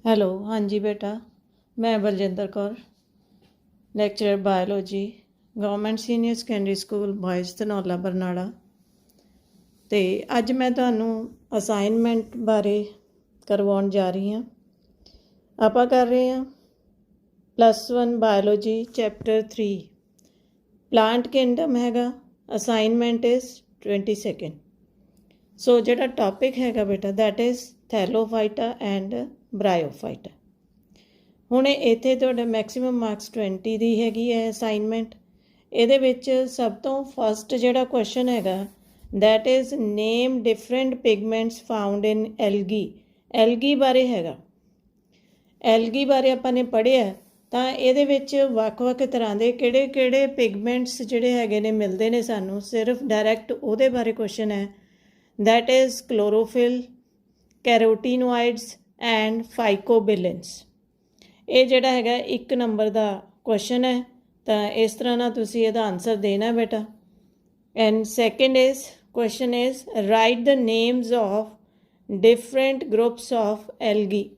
Hello ਹਾਂਜੀ ਬੇਟਾ, ਮੈਂ Baljinder Kaur, lecturer biology, government senior secondary school boys Dhanaula Barnala. ਅਤੇ ਅੱਜ ਮੈਂ ਤੁਹਾਨੂੰ ਅਸਾਈਨਮੈਂਟ ਬਾਰੇ ਕਰਵਾਉਣ ਜਾ ਰਹੀ ਹਾਂ। ਆਪਾਂ ਕਰ ਰਹੇ ਹਾਂ +1 ਬਾਇਓਲੋਜੀ ਚੈਪਟਰ 3 ਪਲਾਂਟ ਕਿੰਗਡਮ ਹੈਗਾ। Assignment is 22। ਸੋ ਜਿਹੜਾ ਟੌਪਿਕ ਹੈਗਾ ਬੇਟਾ ਦੈਟ ਇਜ਼ ਥੈਲੋਫਾਈਟਾ ਐਂਡ ਬਰਾਇਓਫਾਈਟਾ। ਹੁਣ ਇੱਥੇ ਤੁਹਾਡਾ ਮੈਕਸੀਮਮ ਮਾਰਕਸ 20 ਦੀ ਹੈਗੀ ਹੈ ਅਸਾਈਨਮੈਂਟ। ਇਹਦੇ ਵਿੱਚ ਸਭ ਤੋਂ ਫਸਟ ਜਿਹੜਾ ਕੁਐਸਚਨ ਹੈਗਾ that is name different pigments found in algae. Algae ਬਾਰੇ ਹੈਗਾ। ਐਲਗੀ ਬਾਰੇ ਆਪਾਂ ਨੇ ਪੜ੍ਹਿਆ ਤਾਂ ਇਹਦੇ ਵਿੱਚ ਵੱਖ-ਵੱਖ ਤਰ੍ਹਾਂ ਦੇ ਕਿਹੜੇ ਪਿਗਮੈਂਟਸ ਜਿਹੜੇ ਹੈਗੇ ਨੇ ਮਿਲਦੇ ਨੇ ਸਾਨੂੰ। ਸਿਰਫ ਡਾਇਰੈਕਟ ਉਹਦੇ ਬਾਰੇ ਕੁਐਸਚਨ ਹੈ। That is chlorophyll, carotenoids and phycobilins. ਇਹ ਜਿਹੜਾ ਹੈਗਾ 1 ਨੰਬਰ ਦਾ ਕੁਐਸਚਨ ਹੈ। ਤਾਂ ਇਸ ਤਰ੍ਹਾਂ ਨਾਲ ਤੁਸੀਂ ਇਹਦਾ ਆਨਸਰ ਦੇਣਾ ਬੇਟਾ। And second is question is right the names of different groups of algae.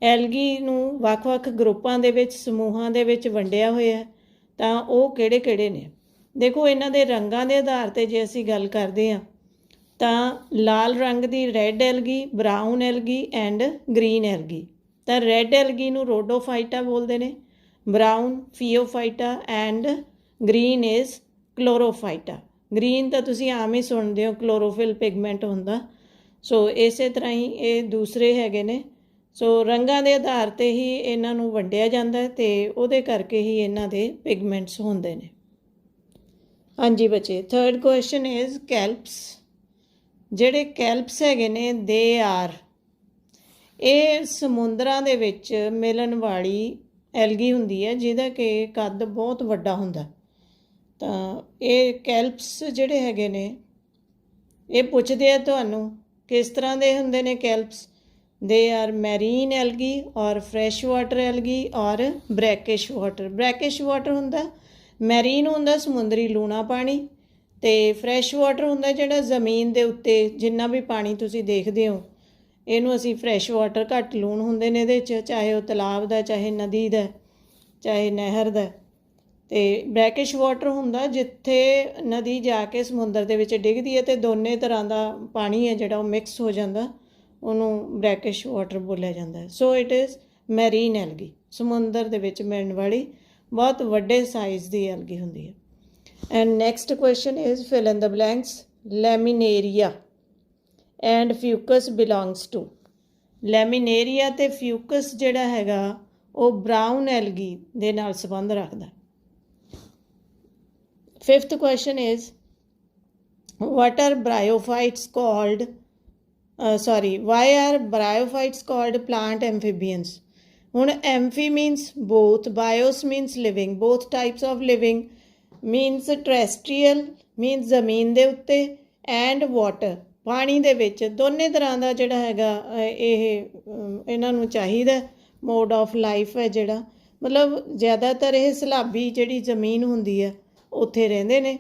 Algae ਨੂੰ ਵੱਖ-ਵੱਖ ਗਰੁੱਪਾਂ ਦੇ ਵਿੱਚ, ਸਮੂਹਾਂ ਦੇ ਵਿੱਚ ਵੰਡਿਆ ਹੋਇਆ। ਤਾਂ ਉਹ ਕਿਹੜੇ ਨੇ? ਦੇਖੋ, ਇਹਨਾਂ ਦੇ ਰੰਗਾਂ ਦੇ ਆਧਾਰ 'ਤੇ ਜੇ ਅਸੀਂ ਗੱਲ ਕਰਦੇ ਹਾਂ ਤਾਂ ਲਾਲ ਰੰਗ ਦੀ red algae, brown algae and green algae. ਤਾਂ ਰੈੱਡ ਐਲਗੀ ਨੂੰ ਰੋਡੋਫਾਈਟਾ ਬੋਲਦੇ ਨੇ, brown phaeophyta and green is chlorophyta. Green ਤਾਂ ਤੁਸੀਂ ਆਮ ਹੀ ਸੁਣਦੇ ਹੋ, ਕਲੋਰੋਫਿਲ ਪਿਗਮੈਂਟ ਹੁੰਦਾ। ਸੋ ਇਸੇ ਤਰ੍ਹਾਂ ਹੀ ਇਹ ਦੂਸਰੇ ਹੈਗੇ ਨੇ। ਸੋ ਰੰਗਾਂ ਦੇ ਆਧਾਰ 'ਤੇ ਹੀ ਇਹਨਾਂ ਨੂੰ ਵੰਡਿਆ ਜਾਂਦਾ ਅਤੇ ਉਹਦੇ ਕਰਕੇ ਹੀ ਇਹਨਾਂ ਦੇ ਪਿਗਮੈਂਟਸ ਹੁੰਦੇ ਨੇ। ਹਾਂਜੀ ਬੱਚੇ, ਥਰਡ ਕੁਐਸਚਨ ਇਜ਼ ਕੈਲਪਸ। ਜਿਹੜੇ ਕੈਲਪਸ ਹੈਗੇ ਨੇ ਦੇ ਆਰ, ਇਹ ਸਮੁੰਦਰਾਂ ਦੇ ਵਿੱਚ ਮਿਲਣ ਵਾਲੀ ਐਲਗੀ ਹੁੰਦੀ ਹੈ ਜਿਹਦਾ ਕਿ ਕੱਦ ਬਹੁਤ ਵੱਡਾ ਹੁੰਦਾ। ਤਾਂ ਇਹ ਕੈਲਪਸ ਜਿਹੜੇ ਹੈਗੇ ਨੇ ਇਹ ਪੁੱਛਦੇ ਆ ਤੁਹਾਨੂੰ ਕਿਸ ਤਰ੍ਹਾਂ ਦੇ ਹੁੰਦੇ ਨੇ ਕੈਲਪਸ। ਦੇ ਆਰ ਮੈਰੀਨ ਐਲਗੀ ਔਰ ਫਰੈਸ਼ ਵਾਟਰ ਐਲਗੀ ਔਰ ਬ੍ਰੈਕਿਸ਼ ਵਾਟਰ। ਬ੍ਰੈਕਿਸ਼ ਵਾਟਰ ਹੁੰਦਾ, ਮੈਰੀਨ ਹੁੰਦਾ ਸਮੁੰਦਰੀ ਲੂਣਾ ਪਾਣੀ, ਅਤੇ ਫਰੈਸ਼ ਵਾਟਰ ਹੁੰਦਾ ਜਿਹੜਾ ਜ਼ਮੀਨ ਦੇ ਉੱਤੇ ਜਿੰਨਾ ਵੀ ਪਾਣੀ ਤੁਸੀਂ ਦੇਖਦੇ ਹੋ ਇਹਨੂੰ ਅਸੀਂ ਫਰੈਸ਼ ਵਾਟਰ। ਘੱਟ ਲੂਣ ਹੁੰਦੇ ਨੇ ਇਹਦੇ 'ਚ, ਚਾਹੇ ਉਹ ਤਲਾਬ ਦਾ, ਚਾਹੇ ਨਦੀ ਦਾ, ਚਾਹੇ ਨਹਿਰ ਦਾ। ਅਤੇ ਬ੍ਰੈਕਿਸ਼ ਵਾਟਰ ਹੁੰਦਾ ਜਿੱਥੇ ਨਦੀ ਜਾ ਕੇ ਸਮੁੰਦਰ ਦੇ ਵਿੱਚ ਡਿੱਗਦੀ ਹੈ ਅਤੇ ਦੋਨੇ ਤਰ੍ਹਾਂ ਦਾ ਪਾਣੀ ਹੈ ਜਿਹੜਾ ਉਹ ਮਿਕਸ ਹੋ ਜਾਂਦਾ, ਉਹਨੂੰ ਬ੍ਰੈਕਿਸ਼ ਵਾਟਰ ਬੋਲਿਆ ਜਾਂਦਾ। So it is Marine algae, ਸਮੁੰਦਰ ਦੇ ਵਿੱਚ ਮਿਲਣ ਵਾਲੀ ਬਹੁਤ ਵੱਡੇ ਸਾਈਜ਼ ਦੀ ਐਲਗੀ ਹੁੰਦੀ ਹੈ। And next question is fill in the blanks. Laminaria and Fucus belongs to. Laminaria ਅਤੇ ਫਿਊਕਸ ਜਿਹੜਾ ਹੈਗਾ ਉਹ ਬਰਾਊਨ ਐਲਗੀ ਦੇ ਨਾਲ ਸੰਬੰਧ ਰੱਖਦਾ। Fifth question is what are bryophytes called why are bryophytes called plant amphibians. ਹੁਣ amphi means both, bios means living, both types of living means terrestrial means ਜ਼ਮੀਨ ਦੇ ਉੱਤੇ ਐਂਡ ਵਾਟਰ ਪਾਣੀ ਦੇ ਵਿੱਚ। ਦੋਨੇ ਤਰ੍ਹਾਂ ਦਾ ਜਿਹੜਾ ਹੈਗਾ ਇਹ ਇਹਨਾਂ ਨੂੰ ਚਾਹੀਦਾ ਮੋਡ ਆਫ ਲਾਈਫ ਹੈ ਜਿਹੜਾ, ਮਤਲਬ ਜ਼ਿਆਦਾਤਰ ਇਹ ਸਲਾਬੀ ਜਿਹੜੀ ਜ਼ਮੀਨ ਹੁੰਦੀ ਹੈ ਉੱਥੇ ਰਹਿੰਦੇ ਨੇ।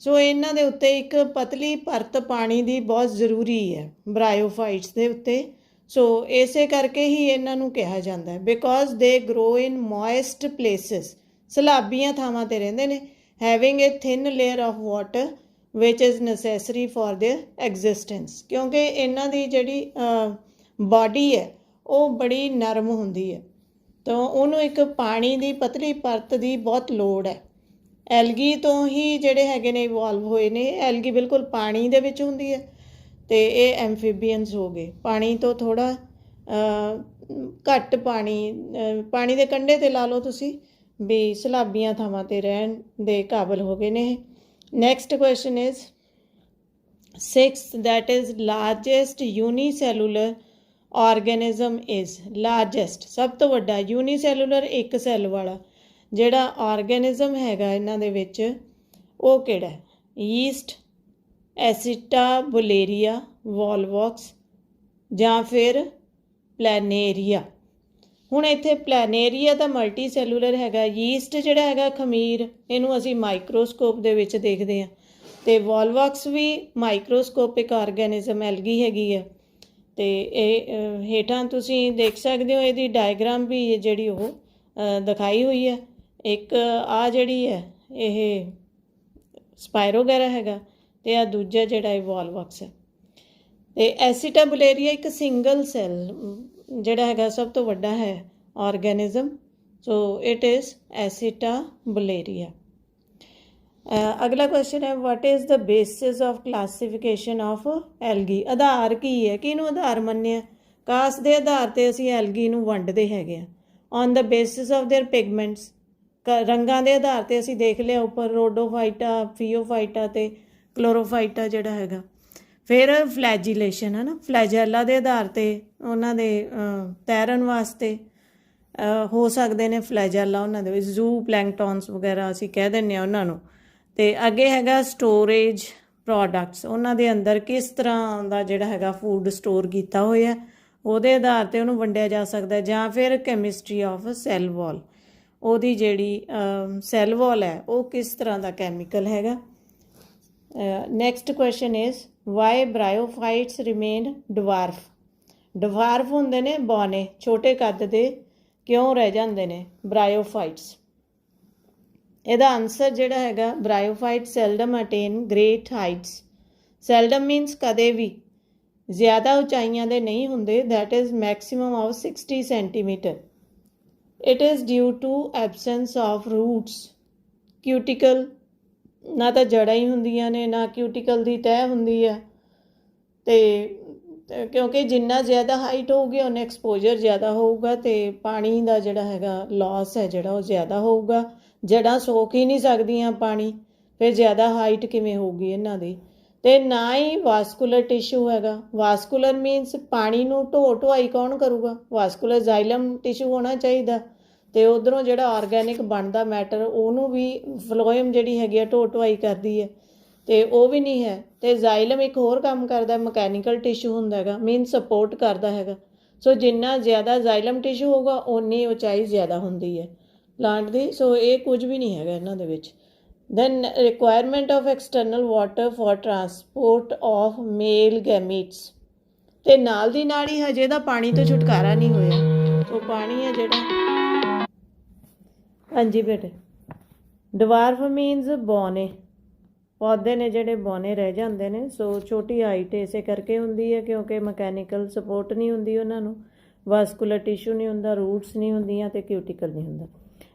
ਸੋ ਇਹਨਾਂ ਦੇ ਉੱਤੇ ਇੱਕ ਪਤਲੀ ਪਰਤ ਪਾਣੀ ਦੀ ਬਹੁਤ ਜ਼ਰੂਰੀ ਹੈ ਬਰਾਇਓਫਾਈਟਸ ਦੇ ਉੱਤੇ। ਸੋ ਇਸੇ ਕਰਕੇ ਹੀ ਇਹਨਾਂ ਨੂੰ ਕਿਹਾ ਜਾਂਦਾ ਹੈ because they grow in moist places. ਸਲਾਬੀਆਂ ਥਾਵਾਂ 'ਤੇ ਰਹਿੰਦੇ ਨੇ। Having a thin layer of water which is necessary for their existence. ਕਿਉਂਕਿ ਇਹਨਾਂ ਦੀ ਜਿਹੜੀ ਬਾਡੀ ਹੈ ਉਹ ਬੜੀ ਨਰਮ ਹੁੰਦੀ ਹੈ, ਤਾਂ ਉਹਨੂੰ ਇੱਕ ਪਾਣੀ ਦੀ ਪਤਲੀ ਪਰਤ ਦੀ ਬਹੁਤ ਲੋੜ ਹੈ। ਐਲਗੀ ਤੋਂ ਹੀ ਜਿਹੜੇ ਹੈਗੇ ਨੇ ਇਵੋਲਵ ਹੋਏ ਨੇ। ਐਲਗੀ ਬਿਲਕੁਲ ਪਾਣੀ ਦੇ ਵਿੱਚ ਹੁੰਦੀ ਹੈ ਅਤੇ ਇਹ ਐਮਫੀਬੀਅਨਸ ਹੋ ਗਏ ਪਾਣੀ ਤੋਂ ਥੋੜ੍ਹਾ ਘੱਟ ਪਾਣੀ ਦੇ ਕੰਢੇ 'ਤੇ ਲਾ ਲਓ ਤੁਸੀਂ ਵੀ ਸਲਾਬੀਆਂ ਥਾਵਾਂ 'ਤੇ ਰਹਿਣ ਦੇ ਕਾਬਲ ਹੋ ਗਏ ਨੇ। Next question is 6th that is largest unicellular organism is. Largest ਸਭ ਤੋਂ ਵੱਡਾ, ਯੂਨੀਸੈਲੂਲਰ ਇੱਕ ਸੈੱਲ ਵਾਲਾ ਜਿਹੜਾ ਆਰਗੈਨਿਜ਼ਮ ਹੈਗਾ ਇਹਨਾਂ ਦੇ ਵਿੱਚ ਉਹ ਕਿਹੜਾ? ਈਸਟ, ਐਸੀਟਾਬੁਲੇਰੀਆ, ਵੋਲਵੋਕਸ ਜਾਂ ਫਿਰ ਪਲੈਨੇਰੀਆ। ਹੁਣ ਇੱਥੇ ਪਲੈਨੇਰੀਆ ਤਾਂ ਮਲਟੀ ਸੈਲੂਲਰ ਹੈਗਾ। ਈਸਟ ਜਿਹੜਾ ਹੈਗਾ ਖਮੀਰ, ਇਹਨੂੰ ਅਸੀਂ ਮਾਈਕਰੋਸਕੋਪ ਦੇ ਵਿੱਚ ਦੇਖਦੇ ਹਾਂ, ਅਤੇ ਵੋਲਵੋਕਸ ਵੀ ਮਾਈਕਰੋਸਕੋਪਿਕ ਆਰਗੈਨਿਜ਼ਮ ਐਲਗੀ ਹੈਗੀ ਹੈ। ਤੇ ਇਹ ਹੇਠਾਂ ਤੁਸੀਂ ਦੇਖ ਸਕਦੇ ਹੋ ਇਹਦੀ ਡਾਇਗਰਾਮ ਵੀ ਜਿਹੜੀ ਉਹ ਦਿਖਾਈ ਹੋਈ ਹੈ। ਇੱਕ ਆ ਜਿਹੜੀ ਹੈ ਇਹ ਸਪਾਇਰੋਗੈਰਾ ਹੈਗਾ ਤੇ ਆ ਦੂਜਾ ਜਿਹੜਾ ਇਹ ਵੋਲਵਕਸ ਹੈ। ਤੇ ਐਸੀਟਾਬੁਲੇਰੀਆ ਇੱਕ ਸਿੰਗਲ ਸੈੱਲ ਜਿਹੜਾ ਹੈਗਾ ਸਭ ਤੋਂ ਵੱਡਾ ਹੈ ਆਰਗੈਨਿਜ਼ਮ। So it is ਐਸੀਟਾਬੁਲੇਰੀਆ। ਅਗਲਾ ਕੁਐਸਚਨ ਹੈ what is the basis of classification of algae. ਆਧਾਰ ਕੀ ਹੈ, ਕਿਹਨੂੰ ਆਧਾਰ ਮੰਨਿਆ? ਕਾਸ ਦੇ ਆਧਾਰ 'ਤੇ ਅਸੀਂ ਐਲਗੀ ਨੂੰ ਵੰਡਦੇ ਹੈਗੇ ਆ। On the basis of their pigments, ਰੰਗਾਂ ਦੇ ਆਧਾਰ 'ਤੇ ਅਸੀਂ ਦੇਖ ਲਿਆ ਉੱਪਰ ਰੋਡੋਫਾਈਟਾ, ਫੀਓਫਾਈਟਾ ਅਤੇ ਕਲੋਰੋਫਾਈਟਾ ਜਿਹੜਾ ਹੈਗਾ। ਫਿਰ ਫਲੈਜੀਲੇਸ਼ਨ ਹੈ ਨਾ, ਫਲੈਜੈਲਾ ਦੇ ਆਧਾਰ 'ਤੇ ਉਹਨਾਂ ਦੇ ਤੈਰਨ ਵਾਸਤੇ ਹੋ ਸਕਦੇ ਨੇ ਫਲੈਜੈਲਾ ਉਹਨਾਂ ਦੇ ਵਿੱਚ, ਜ਼ੂ ਪਲੈਂਕਟਨਸ ਵਗੈਰਾ ਅਸੀਂ ਕਹਿ ਦਿੰਦੇ ਹਾਂ ਉਹਨਾਂ ਨੂੰ। ਅਤੇ ਅੱਗੇ ਹੈਗਾ ਸਟੋਰੇਜ ਪ੍ਰੋਡਕਟਸ, ਉਹਨਾਂ ਦੇ ਅੰਦਰ ਕਿਸ ਤਰ੍ਹਾਂ ਦਾ ਜਿਹੜਾ ਹੈਗਾ ਫੂਡ ਸਟੋਰ ਕੀਤਾ ਹੋਇਆ, ਉਹਦੇ ਆਧਾਰ 'ਤੇ ਉਹਨੂੰ ਵੰਡਿਆ ਜਾ ਸਕਦਾ। ਜਾਂ ਫਿਰ ਕੈਮਿਸਟਰੀ ਆਫ ਸੈੱਲ ਵਾਲ, ਉਹਦੀ ਜਿਹੜੀ ਸੈੱਲ ਵਾਲ ਹੈ ਉਹ ਕਿਸ ਤਰ੍ਹਾਂ ਦਾ ਕੈਮੀਕਲ ਹੈਗਾ। Next question is why bryophytes remain dwarf. Dwarf ਹੁੰਦੇ ਨੇ ਬੌਨੇ, ਛੋਟੇ ਕੱਦ ਦੇ, ਕਿਉਂ ਰਹਿ ਜਾਂਦੇ ਨੇ ਬ੍ਰਾਇਓਫਾਈਟਸ? ਇਹਦਾ ਆਨਸਰ ਜਿਹੜਾ ਹੈਗਾ bryophyte seldom attain great heights. Seldom means ਕਦੇ ਵੀ ਜ਼ਿਆਦਾ ਉਚਾਈਆਂ ਦੇ ਨਹੀਂ ਹੁੰਦੇ, that is maximum of 60 centimetre. It is due to absence of roots. Cuticle, ਨਾ ਤਾਂ ਜੜ੍ਹਾਂ ਹੀ ਹੁੰਦੀਆਂ ਨੇ ਨਾ ਕਿਊਟੀਕਲ ਦੀ ਤਹਿ ਹੁੰਦੀ ਹੈ। ਅਤੇ ਕਿਉਂਕਿ ਜਿੰਨਾ ਜ਼ਿਆਦਾ ਹਾਈਟ ਹੋਊਗੀ ਉਨਾ ਐਕਸਪੋਜਰ ਜ਼ਿਆਦਾ ਹੋਊਗਾ ਅਤੇ ਪਾਣੀ ਦਾ ਜਿਹੜਾ ਹੈਗਾ ਲੋਸ ਹੈ ਜਿਹੜਾ ਉਹ ਜ਼ਿਆਦਾ ਹੋਊਗਾ। ਜੜ੍ਹਾਂ ਸੋਖ ਹੀ ਨਹੀਂ ਸਕਦੀਆਂ ਪਾਣੀ, ਫਿਰ ਜ਼ਿਆਦਾ ਹਾਈਟ ਕਿਵੇਂ ਹੋਊਗੀ ਇਹਨਾਂ ਦੀ। ਅਤੇ ਨਾ ਹੀ ਵਾਸਕੂਲਰ ਟਿਸ਼ੂ ਹੈਗਾ। ਵਾਸਕੂਲਰ ਮੀਨਸ ਪਾਣੀ ਨੂੰ ਢੋਆਈ ਕੌਣ ਕਰੂਗਾ? ਵਾਸਕੂਲਰ ਜ਼ਾਈਲਮ ਟਿਸ਼ੂ ਹੋਣਾ ਚਾਹੀਦਾ। ਅਤੇ ਉੱਧਰੋਂ ਜਿਹੜਾ ਆਰਗੈਨਿਕ ਬਣਦਾ ਮੈਟਰ ਉਹਨੂੰ ਵੀ ਫਲੋਇਮ ਜਿਹੜੀ ਹੈਗੀ ਆ ਢੋਆਈ ਕਰਦੀ ਹੈ, ਅਤੇ ਉਹ ਵੀ ਨਹੀਂ ਹੈ। ਅਤੇ ਜ਼ਾਈਲਮ ਇੱਕ ਹੋਰ ਕੰਮ ਕਰਦਾ, ਮਕੈਨੀਕਲ ਟਿਸ਼ੂ ਹੁੰਦਾ ਹੈਗਾ, ਮੀਨ ਸਪੋਰਟ ਕਰਦਾ ਹੈਗਾ। ਸੋ ਜਿੰਨਾ ਜ਼ਿਆਦਾ ਜ਼ਾਈਲਮ ਟਿਸ਼ੂ ਹੋਊਗਾ ਓਨੀ ਉਚਾਈ ਜ਼ਿਆਦਾ ਹੁੰਦੀ ਹੈ ਪਲਾਂਟ ਦੀ। ਸੋ ਇਹ ਕੁਝ ਵੀ ਨਹੀਂ ਹੈਗਾ ਇਹਨਾਂ ਦੇ ਵਿੱਚ। Then requirement of external water for transport of male gametes. ਅਤੇ ਨਾਲ ਦੀ ਨਾਲ ਹੀ ਹਜੇ ਦਾ ਪਾਣੀ ਤੋਂ ਛੁਟਕਾਰਾ ਨਹੀਂ ਹੋਇਆ। ਸੋ ਪਾਣੀ ਹੈ ਜਿਹੜਾ, ਹਾਂਜੀ ਬੇਟੇ, ਡਵਾਰਫ ਮੀਨਸ ਬੌਨੇ, ਪੌਦੇ ਨੇ ਜਿਹੜੇ ਬੌਨੇ ਰਹਿ ਜਾਂਦੇ ਨੇ। ਸੋ ਛੋਟੀ ਹਾਈਟ ਇਸੇ ਕਰਕੇ ਹੁੰਦੀ ਹੈ ਕਿਉਂਕਿ ਮਕੈਨੀਕਲ ਸਪੋਰਟ ਨਹੀਂ ਹੁੰਦੀ ਉਹਨਾਂ ਨੂੰ, ਵਾਸਕੂਲਰ ਟਿਸ਼ੂ ਨਹੀਂ ਹੁੰਦਾ, ਰੂਟਸ ਨਹੀਂ ਹੁੰਦੀਆਂ ਅਤੇ ਕਿਊਟੀਕਲ ਨਹੀਂ ਹੁੰਦਾ।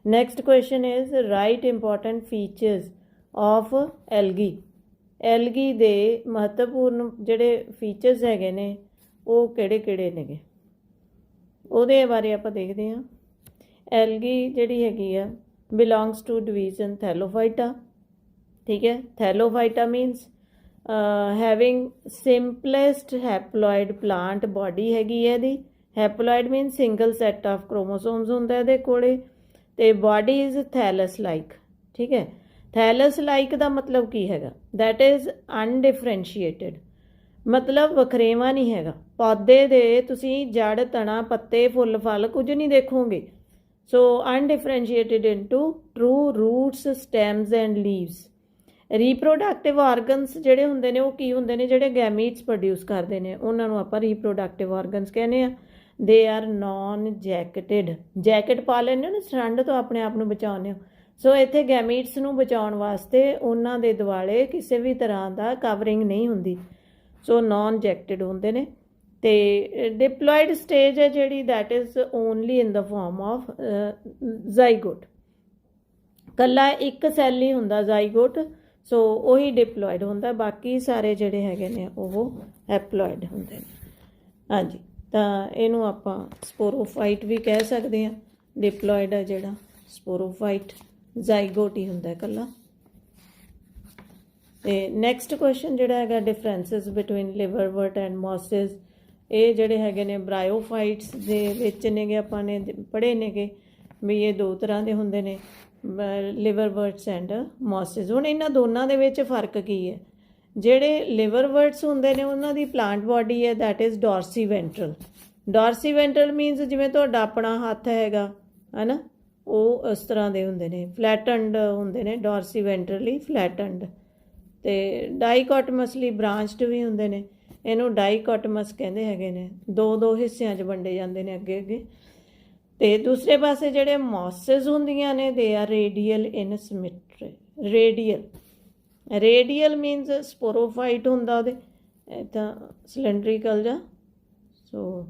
Next question is right important features of algae. Algae ਦੇ ਮਹੱਤਵਪੂਰਨ ਜਿਹੜੇ ਫੀਚਰਸ ਹੈਗੇ ਨੇ ਉਹ ਕਿਹੜੇ ਕਿਹੜੇ ਨੇਗੇ, ਉਹਦੇ ਬਾਰੇ ਆਪਾਂ ਦੇਖਦੇ ਹਾਂ। ਐਲਗੀ ਜਿਹੜੀ ਹੈਗੀ ਆ ਬਿਲੋਂਗਸ ਟੂ ਡਿਵੀਜ਼ਨ ਥੈਲੋਫਾਈਟਾ। ਠੀਕ ਹੈ, Thallophyta means having simplest haploid plant body ਹੈਗੀ ਹੈ ਇਹਦੀ। Haploid means single set of chromosomes ਹੁੰਦਾ ਇਹਦੇ ਕੋਲੇ, ਅਤੇ ਬਾਡੀ ਇਜ਼ ਥੈਲਸ ਲਾਈਕ। ਠੀਕ ਹੈ, ਥੈਲਸ ਲਾਈਕ ਦਾ ਮਤਲਬ ਕੀ ਹੈਗਾ? ਦੈਟ ਇਜ਼ ਅਨਡਿਫਰੈਂਸ਼ੀਏਟਡ, ਮਤਲਬ ਵਖਰੇਵਾਂ ਨਹੀਂ ਹੈਗਾ। ਪੌਦੇ ਦੇ ਤੁਸੀਂ ਜੜ, ਤਣਾ, ਪੱਤੇ, ਫੁੱਲ, ਫਲ ਕੁਝ ਨਹੀਂ ਦੇਖੋਗੇ। So undifferentiated into true roots, stems and leaves. Reproductive organs ਜਿਹੜੇ ਹੁੰਦੇ ਨੇ ਉਹ ਕੀ ਹੁੰਦੇ ਨੇ? ਜਿਹੜੇ ਗੈਮੀਟਸ ਪ੍ਰੋਡਿਊਸ ਕਰਦੇ ਨੇ ਉਹਨਾਂ ਨੂੰ ਆਪਾਂ ਰੀਪਰੋਡਕਟਿਵ ਆਰਗਨਸ ਕਹਿੰਦੇ ਆ। They are non ਜੈਕਟਿਡ। ਜੈਕਟ ਪਾ ਲੈਂਦੇ ਹੋ ਨਾ, ਠੰਡ ਤੋਂ ਆਪਣੇ ਆਪ ਨੂੰ ਬਚਾਉਂਦੇ ਹੋ। ਸੋ ਇੱਥੇ ਗੈਮੀਟਸ ਨੂੰ ਬਚਾਉਣ ਵਾਸਤੇ ਉਹਨਾਂ ਦੇ ਦੁਆਲੇ ਕਿਸੇ ਵੀ ਤਰ੍ਹਾਂ ਦਾ ਕਵਰਿੰਗ ਨਹੀਂ ਹੁੰਦੀ। ਸੋ ਨੋਨ ਜੈਕਟਿਡ ਹੁੰਦੇ ਨੇ। ਅਤੇ ਡਿਪਲੋਇਡ ਸਟੇਜ ਹੈ ਜਿਹੜੀ, that is only in the form of zygote. ਇਕੱਲਾ ਇੱਕ ਸੈੱਲ ਹੀ ਹੁੰਦਾ ਜ਼ਾਈਗੋਟ, ਸੋ ਉਹੀ ਡਿਪਲੋਇਡ ਹੁੰਦਾ, ਬਾਕੀ ਸਾਰੇ ਜਿਹੜੇ ਹੈਗੇ ਨੇ ਉਹ ਹੈਪਲੋਇਡ ਹੁੰਦੇ ਨੇ। ਹਾਂਜੀ, ਤਾਂ ਇਹਨੂੰ ਆਪਾਂ ਸਪੋਰੋਫਾਈਟ ਵੀ ਕਹਿ ਸਕਦੇ ਹਾਂ। ਡਿਪਲੋਇਡ ਹੈ ਜਿਹੜਾ ਸਪੋਰੋਫਾਈਟ, ਜ਼ਾਈਗੋਟ ਹੀ ਹੁੰਦਾ ਇਕੱਲਾ। ਅਤੇ ਨੈਕਸਟ ਕੁਐਸਚਨ ਜਿਹੜਾ ਹੈਗਾ ਡਿਫਰੈਂਸਿਸ ਬਿਟਵੀਨ ਲਿਵਰਵਰਟ ਐਂਡ ਮੋਸਿਸ। ਇਹ ਜਿਹੜੇ ਹੈਗੇ ਨੇ ਬ੍ਰਾਇਓਫਾਈਟਸ ਦੇ ਵਿੱਚ ਨੇਗੇ, ਆਪਾਂ ਨੇ ਪੜ੍ਹੇ ਨੇਗੇ ਵੀ ਇਹ ਦੋ ਤਰ੍ਹਾਂ ਦੇ ਹੁੰਦੇ ਨੇ, ਲਿਵਰਵਰਟਸ ਐਂਡ ਮੋਸਿਸ। ਹੁਣ ਇਹਨਾਂ ਦੋਨਾਂ ਦੇ ਵਿੱਚ ਫਰਕ ਕੀ ਹੈ? ਜਿਹੜੇ ਲਿਵਰਵਰਟਸ ਹੁੰਦੇ ਨੇ ਉਹਨਾਂ ਦੀ ਪਲਾਂਟ ਬਾਡੀ ਹੈ ਦੈਟ ਇਜ਼ ਡੋਰਸੀ ਵੈਂਟਰਲ। ਡੋਰਸੀ ਵੈਂਟਰਲ ਮੀਨਸ ਜਿਵੇਂ ਤੁਹਾਡਾ ਆਪਣਾ ਹੱਥ ਹੈਗਾ ਹੈ ਨਾ, ਉਹ ਇਸ ਤਰ੍ਹਾਂ ਦੇ ਹੁੰਦੇ ਨੇ, ਫਲੈਟਨਡ ਹੁੰਦੇ ਨੇ, ਡੋਰਸੀ ਵੈਂਟਰਲੀ ਫਲੈਟਨਡ। ਅਤੇ ਡਾਈਕੋਟਮਸਲੀ ਬ੍ਰਾਂਚਡ ਵੀ ਹੁੰਦੇ ਨੇ। ਇਹਨੂੰ ਡਾਈਕੋਟਮਸ ਕਹਿੰਦੇ ਹੈਗੇ ਨੇ, ਦੋ ਹਿੱਸਿਆਂ 'ਚ ਵੰਡੇ ਜਾਂਦੇ ਨੇ ਅੱਗੇ ਅੱਗੇ। ਤੇ ਦੂਸਰੇ ਪਾਸੇ ਜਿਹੜੇ ਮੌਸਸ ਹੁੰਦੀਆਂ ਨੇ they are radial in symmetry. Radial means sporophyte ਹੁੰਦਾ ਉਹਦੇ, ਤਾਂ ਸਿਲੰਡਰੀਕਲ ਜਾਂ, ਸੋ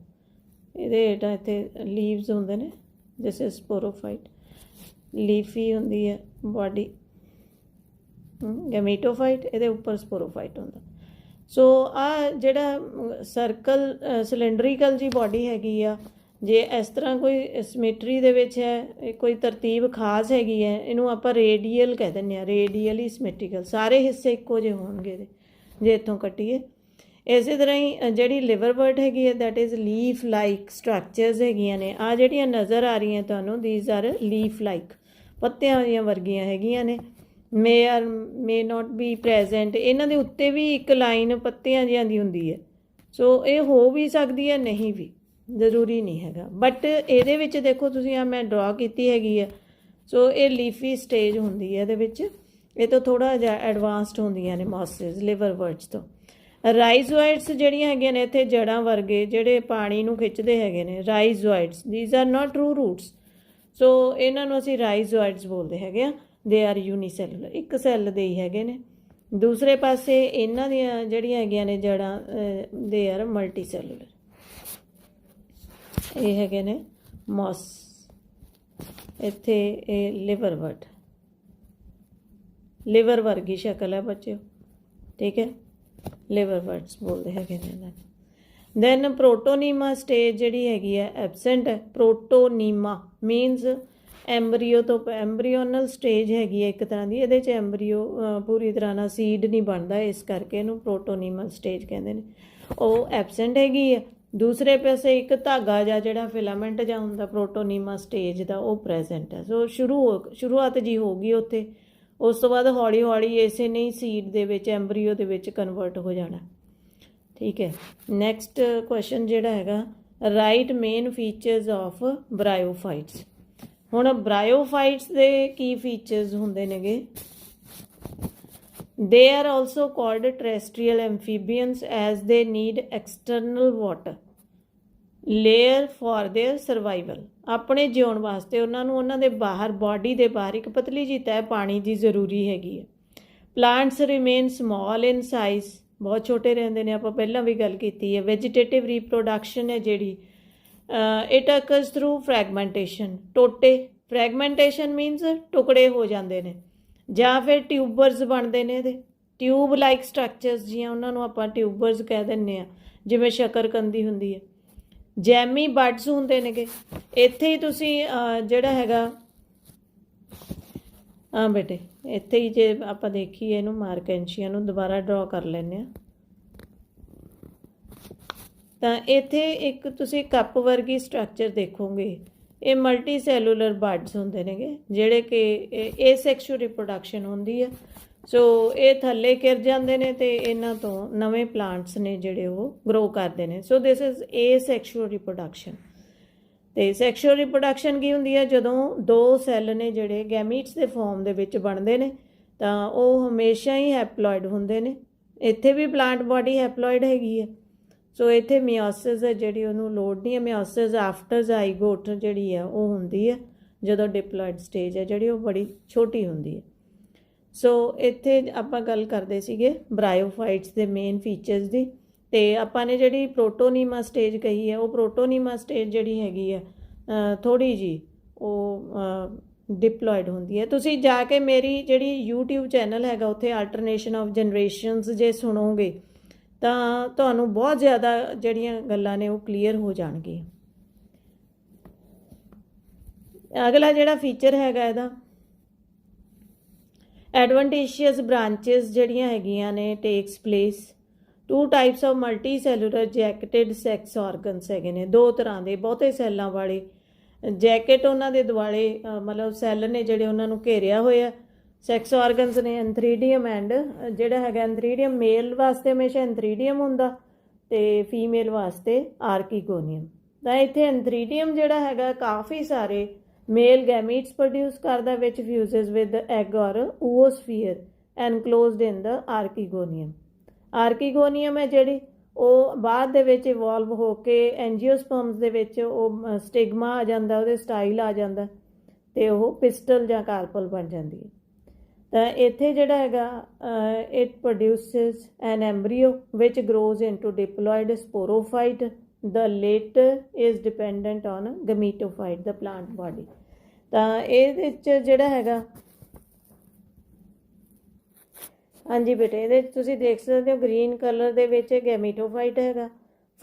ਇਹਦੇ ਹੇਠਾਂ ਇੱਥੇ ਲੀਵਸ ਹੁੰਦੇ ਨੇ, ਦਿਸ ਇਜ਼ ਸਪੋਰੋਫਾਈਟ। ਲੀਫੀ ਹੁੰਦੀ ਹੈ ਬਾਡੀ, ਗੈਮੀਟੋਫਾਈਟ, ਇਹਦੇ ਉੱਪਰ ਸਪੋਰੋਫਾਈਟ ਹੁੰਦਾ। ਸੋ ਆ ਜਿਹੜਾ ਸਰਕਲ ਸਿਲੰਡਰੀਕਲ ਜੀ ਬਾਡੀ ਹੈਗੀ ਆ, ਜੇ ਇਸ ਤਰ੍ਹਾਂ ਕੋਈ ਸਿਮੈਟਰੀ ਦੇ ਵਿੱਚ ਹੈ, ਕੋਈ ਤਰਤੀਬ ਖਾਸ ਹੈਗੀ ਹੈ, ਇਹਨੂੰ ਆਪਾਂ ਰੇਡੀਅਲ ਕਹਿ ਦਿੰਦੇ ਹਾਂ, ਰੇਡੀਅਲੀ ਸਿਮੈਟਰੀਕਲ, ਸਾਰੇ ਹਿੱਸੇ ਇੱਕੋ ਜਿਹੇ ਹੋਣਗੇ ਇਹਦੇ ਜੇ ਇੱਥੋਂ ਕੱਟੀਏ। ਇਸੇ ਤਰ੍ਹਾਂ ਹੀ ਜਿਹੜੀ ਲਿਵਰਵਰਟ ਹੈਗੀ ਹੈ, that is leaf like structures ਹੈਗੀਆਂ ਨੇ। ਆ ਜਿਹੜੀਆਂ ਨਜ਼ਰ ਆ ਰਹੀਆਂ ਤੁਹਾਨੂੰ, ਦੀਜ਼ ਆਰ ਲੀਫ ਲਾਈਕ, ਪੱਤਿਆਂ ਦੀਆਂ ਵਰਗੀਆਂ ਹੈਗੀਆਂ ਨੇ। ਮੇ ਨਾਟ ਬੀ ਪ੍ਰੈਜੈਂਟ, ਇਹਨਾਂ ਦੇ ਉੱਤੇ ਵੀ ਇੱਕ ਲਾਈਨ ਪੱਤਿਆਂ ਜਿਹਾਂ ਦੀ ਹੁੰਦੀ ਹੈ। ਸੋ ਇਹ ਹੋ ਵੀ ਸਕਦੀ ਹੈ, ਨਹੀਂ ਵੀ, ਜ਼ਰੂਰੀ ਨਹੀਂ ਹੈਗਾ। ਬਟ ਇਹਦੇ ਵਿੱਚ ਦੇਖੋ ਤੁਸੀਂ, ਆ ਮੈਂ ਡਰਾ ਕੀਤੀ ਹੈਗੀ ਹੈ। ਸੋ ਇਹ ਲੀਫੀ ਸਟੇਜ ਹੁੰਦੀ ਹੈ ਇਹਦੇ ਵਿੱਚ, ਇਹ ਤੋਂ ਥੋੜ੍ਹਾ ਜਿਹਾ ਐਡਵਾਂਸਡ ਹੁੰਦੀਆਂ ਨੇ ਮੌਸਸ ਲਿਵਰਵਰਟਸ ਤੋਂ। ਰਾਈਜ਼ੋਇਡਸ ਜਿਹੜੀਆਂ ਹੈਗੀਆਂ ਨੇ ਇੱਥੇ, ਜੜ੍ਹਾਂ ਵਰਗੇ ਜਿਹੜੇ ਪਾਣੀ ਨੂੰ ਖਿੱਚਦੇ ਹੈਗੇ ਨੇ, rhizoids, these are not true roots. So ਇਹਨਾਂ ਨੂੰ ਅਸੀਂ ਰਾਈਜ਼ੋਇਡਸ ਬੋਲਦੇ ਹੈਗੇ ਆ। ਦੇ ਆਰ ਯੂਨੀਸੈਲੂਲਰ, ਇੱਕ ਸੈੱਲ ਦੇ ਹੀ ਹੈਗੇ ਨੇ। ਦੂਸਰੇ ਪਾਸੇ ਇਹਨਾਂ ਦੀਆਂ ਜਿਹੜੀਆਂ ਹੈਗੀਆਂ ਨੇ ਜੜ੍ਹਾਂ, ਦੇ ਆਰ ਮਲਟੀ ਸੈਲੂਲਰ। ਇਹ ਹੈਗੇ ਨੇ ਮੌਸ, ਇੱਥੇ ਇਹ ਲਿਵਰਵਰਟ, ਲਿਵਰ ਵਰਗੀ ਸ਼ਕਲ ਹੈ ਬੱਚਿਓ, ਠੀਕ ਹੈ, ਲਿਵਰਵਰਟਸ ਬੋਲਦੇ ਹੈਗੇ ਨੇ ਇਹਨਾਂ ਨੂੰ। ਦੈਨ ਪ੍ਰੋਟੋਨੀਮਾ ਸਟੇਜ ਜਿਹੜੀ ਹੈਗੀ ਹੈ ਐਬਸੈਂਟ ਹੈ। ਪ੍ਰੋਟੋਨੀਮਾ ਮੀਨਸ ਐਂਬਰੀਓ ਤੋਂ, ਐਂਬਰੀਓਨਲ ਸਟੇਜ ਹੈਗੀ ਹੈ ਇੱਕ ਤਰ੍ਹਾਂ ਦੀ, ਇਹਦੇ 'ਚ ਐਂਬਰੀਓ ਪੂਰੀ ਤਰ੍ਹਾਂ ਨਾਲ ਸੀਡ ਨਹੀਂ ਬਣਦਾ, ਇਸ ਕਰਕੇ ਇਹਨੂੰ ਪ੍ਰੋਟੋਨੀਮਲ ਸਟੇਜ ਕਹਿੰਦੇ ਨੇ, ਉਹ ਐਬਸੈਂਟ ਹੈਗੀ ਹੈ। ਦੂਸਰੇ ਪਾਸੇ ਇੱਕ ਧਾਗਾ ਜਾਂ ਜਿਹੜਾ ਫਿਲਾਮੈਂਟ ਜਾਂ ਹੁੰਦਾ ਪ੍ਰੋਟੋਨੀਮਾ ਸਟੇਜ ਦਾ, ਉਹ ਪ੍ਰੈਜੈਂਟ ਹੈ। ਸੋ ਸ਼ੁਰੂਆਤ ਜੀ ਹੋ ਗਈ ਉੱਥੇ, ਉਸ ਤੋਂ ਬਾਅਦ ਹੌਲੀ ਹੌਲੀ ਇਸੇ ਨਹੀਂ ਸੀਡ ਦੇ ਵਿੱਚ, ਐਂਬਰੀਓ ਦੇ ਵਿੱਚ ਕਨਵਰਟ ਹੋ ਜਾਣਾ, ਠੀਕ ਹੈ। ਨੈਕਸਟ ਕੁਐਸਚਨ ਜਿਹੜਾ ਹੈਗਾ, ਰਾਈਟ ਮੇਨ ਫੀਚਰਸ ਆਫ ਬਰਾਇਓਫਾਈਟਸ। ਹੁਣ ਬਰਾਇਓਫਾਈਟਸ ਦੇ ਕੀ ਫੀਚਰਸ ਹੁੰਦੇ ਨੇਗੇ? They are also called terrestrial amphibians as they need external water layer for their survival। ਆਪਣੇ ਜਿਉਣ ਵਾਸਤੇ ਉਹਨਾਂ ਨੂੰ ਉਹਨਾਂ ਦੇ ਬਾਹਰ, ਬਾਡੀ ਦੇ ਬਾਹਰ ਇੱਕ ਪਤਲੀ ਜਿਹੀ ਤਹਿ ਪਾਣੀ ਦੀ ਜ਼ਰੂਰੀ ਹੈਗੀ ਹੈ। ਪਲਾਂਟਸ ਰਿਮੇਨ ਸਮਾਲ ਇਨ ਸਾਈਜ਼, ਬਹੁਤ ਛੋਟੇ ਰਹਿੰਦੇ ਨੇ, ਆਪਾਂ ਪਹਿਲਾਂ ਵੀ ਗੱਲ ਕੀਤੀ ਹੈ। ਵੈਜੀਟੇਟਿਵ ਰੀਪਰੋਡਕਸ਼ਨ ਹੈ ਜਿਹੜੀ, ਇਟ ਅਕਰਸ ਥਰੂ ਫਰੈਗਮੈਂਟੇਸ਼ਨ, ਟੋਟੇ, ਫਰੈਗਮੈਂਟੇਸ਼ਨ ਮੀਨਸ ਟੁਕੜੇ ਹੋ ਜਾਂਦੇ ਨੇ, ਜਾਂ ਫਿਰ ਟਿਊਬਰਸ ਬਣਦੇ ਨੇ ਇਹਦੇ, ਟਿਊਬ ਲਾਈਕ ਸਟਰਕਚਰਸ ਜੀਆਂ, ਉਹਨਾਂ ਨੂੰ ਆਪਾਂ ਟਿਊਬਰਸ ਕਹਿ ਦਿੰਦੇ ਹਾਂ, ਜਿਵੇਂ ਸ਼ਕਰਕੰਦੀ ਹੁੰਦੀ ਹੈ। ਜੈਮੀ ਬਡਸ ਹੁੰਦੇ ਨੇਗੇ। ਇੱਥੇ ਹੀ ਤੁਸੀਂ ਜਿਹੜਾ ਹੈਗਾ, ਹਾਂ ਬੇਟੇ, ਇੱਥੇ ਹੀ ਜੇ ਆਪਾਂ ਦੇਖੀਏ ਇਹਨੂੰ, ਮਾਰਕੈਂਸ਼ੀਆ ਨੂੰ ਦੁਬਾਰਾ ਡਰਾ ਕਰ ਲੈਂਦੇ ਹਾਂ, ਤਾਂ ਇੱਥੇ ਇੱਕ ਤੁਸੀਂ ਕੱਪ ਵਰਗੀ ਸਟਰਕਚਰ ਦੇਖੋਗੇ, ਇਹ ਮਲਟੀ ਸੈਲੂਲਰ ਬਡਸ ਹੁੰਦੇ ਨੇਗੇ, ਜਿਹੜੇ ਕਿ ਏਸੈਕਸ਼ੂਅਲ ਰਿਪਰੋਡਕਸ਼ਨ ਹੁੰਦੀ ਹੈ। ਸੋ ਇਹ ਥੱਲੇ ਗਿਰ ਜਾਂਦੇ ਨੇ ਅਤੇ ਇਹਨਾਂ ਤੋਂ ਨਵੇਂ ਪਲਾਂਟਸ ਨੇ ਜਿਹੜੇ ਉਹ ਗਰੋ ਕਰਦੇ ਨੇ। ਸੋ ਦਿਸ ਇਜ਼ ਏਸੈਕਸ਼ੂਅਲ ਰਿਪਰੋਡਕਸ਼ਨ। ਅਤੇ ਸੈਕਸ਼ੂਅਲ ਰਿਪਰੋਡਕਸ਼ਨ ਕੀ ਹੁੰਦੀ ਹੈ? ਜਦੋਂ ਦੋ ਸੈੱਲ ਨੇ ਜਿਹੜੇ ਗੈਮੀਟਸ ਦੇ ਫੋਰਮ ਦੇ ਵਿੱਚ ਬਣਦੇ ਨੇ, ਤਾਂ ਉਹ ਹਮੇਸ਼ਾ ਹੀ ਹੈਪਲੋਇਡ ਹੁੰਦੇ ਨੇ। ਇੱਥੇ ਵੀ ਪਲਾਂਟ ਬਾਡੀ ਹੈਪਲੋਇਡ ਹੈਗੀ ਹੈ। ਸੋ ਇੱਥੇ ਮਿਓਸਿਸ ਹੈ ਜਿਹੜੀ, ਉਹਨੂੰ ਲੋੜ ਨਹੀਂ ਹੈ। ਮਿਓਸਿਸ ਆਫਟਰ ਜ਼ਾਈਗੋਟ ਜਿਹੜੀ ਆ ਉਹ ਹੁੰਦੀ ਹੈ, ਜਦੋਂ ਡਿਪਲੋਇਡ ਸਟੇਜ ਹੈ ਜਿਹੜੀ, ਉਹ ਬੜੀ ਛੋਟੀ ਹੁੰਦੀ ਹੈ। ਸੋ ਇੱਥੇ ਆਪਾਂ ਗੱਲ ਕਰਦੇ ਸੀਗੇ ਬਰਾਇਓਫਾਈਟਸ ਦੇ ਮੇਨ ਫੀਚਰਸ ਦੀ, ਅਤੇ ਆਪਾਂ ਨੇ ਜਿਹੜੀ ਪ੍ਰੋਟੋਨੀਮਾ ਸਟੇਜ ਕਹੀ ਹੈ, ਉਹ ਪ੍ਰੋਟੋਨੀਮਾ ਸਟੇਜ ਜਿਹੜੀ ਹੈਗੀ ਆ ਥੋੜ੍ਹੀ ਜਿਹੀ ਉਹ ਡਿਪਲੋਇਡ ਹੁੰਦੀ ਹੈ। ਤੁਸੀਂ ਜਾ ਕੇ ਮੇਰੀ ਜਿਹੜੀ YouTube ਚੈਨਲ ਹੈਗਾ, ਉੱਥੇ ਆਲਟਰਨੇਸ਼ਨ ਆਫ ਜਨਰੇਸ਼ਨਸ ਜੇ ਸੁਣੋਗੇ ਤਾਂ ਤੁਹਾਨੂੰ ਬਹੁਤ ਜ਼ਿਆਦਾ ਜਿਹੜੀਆਂ ਗੱਲਾਂ ਨੇ ਉਹ ਕਲੀਅਰ ਹੋ ਜਾਣਗੀਆਂ। ਅਗਲਾ ਜਿਹੜਾ ਫੀਚਰ ਹੈਗਾ ਇਹਦਾ, ਐਡਵੈਂਟੇਸ਼ੀਅਸ ਬ੍ਰਾਂਚਿਸ ਜਿਹੜੀਆਂ ਹੈਗੀਆਂ ਨੇ takes place. 2 types of multicellular jacketed sex organs ਹੈਗੇ ਨੇ, 2 ਤਰ੍ਹਾਂ ਦੇ ਬਹੁਤੇ ਸੈੱਲਾਂ ਵਾਲੇ ਜੈਕਟ, ਉਹਨਾਂ ਦੇ ਦੁਆਲੇ ਮਤਲਬ ਸੈੱਲ ਨੇ ਜਿਹੜੇ ਉਹਨਾਂ ਨੂੰ ਘੇਰਿਆ ਹੋਇਆ। ਸੈਕਸ ਆਰਗਨਸ ਨੇ ਐਂਥਰੀਡੀਅਮ ਐਂਡ ਜਿਹੜਾ ਹੈਗਾ ਐਂਥਰੀਡੀਅਮ, ਮੇਲ ਵਾਸਤੇ ਹਮੇਸ਼ਾ ਐਂਥਰੀਡੀਅਮ ਹੁੰਦਾ ਅਤੇ ਫੀਮੇਲ ਵਾਸਤੇ ਆਰਕੀਗੋਨੀਅਮ। ਤਾਂ ਇੱਥੇ ਐਂਥਰੀਡੀਅਮ ਜਿਹੜਾ ਹੈਗਾ ਕਾਫੀ ਸਾਰੇ ਮੇਲ ਗੈਮੀਟਸ ਪ੍ਰੋਡਿਊਸ ਕਰਦਾ, ਵਿੱਚ ਫਿਊਜ਼ਸ ਵਿਦ ਐਗ ਔਰ ਓਓਸਫੀਅਰ ਐਨਕਲੋਜ਼ਡ ਇਨ ਦ ਆਰਕੀਗੋਨੀਅਮ। ਆਰਕੀਗੋਨੀਅਮ ਹੈ ਜਿਹੜੀ, ਉਹ ਬਾਅਦ ਦੇ ਵਿੱਚ ਇਵੋਲਵ ਹੋ ਕੇ ਐਂਜੀਓਸਪਰਮਸ ਦੇ ਵਿੱਚ ਉਹ ਸਟਿਗਮਾ ਆ ਜਾਂਦਾ, ਉਹਦੇ ਸਟਾਈਲ ਆ ਜਾਂਦਾ ਅਤੇ ਉਹ ਪਿਸਟਲ ਜਾਂ ਕਾਰਪਲ ਬਣ ਜਾਂਦੀ ਹੈ। ਤਾਂ ਇੱਥੇ ਜਿਹੜਾ ਹੈਗਾ it produces an embryo which grows into diploid sporophyte. The latter is dependent on gametophyte ਦਾ ਪਲਾਂਟ ਬਾਡੀ। ਤਾਂ ਇਹਦੇ 'ਚ ਜਿਹੜਾ ਹੈਗਾ, ਹਾਂਜੀ ਬੇਟੇ, ਇਹਦੇ 'ਚ ਤੁਸੀਂ ਦੇਖ ਸਕਦੇ ਹੋ ਗ੍ਰੀਨ ਕਲਰ ਦੇ ਵਿੱਚ ਗੈਮੀਟੋਫਾਈਟ ਹੈਗਾ,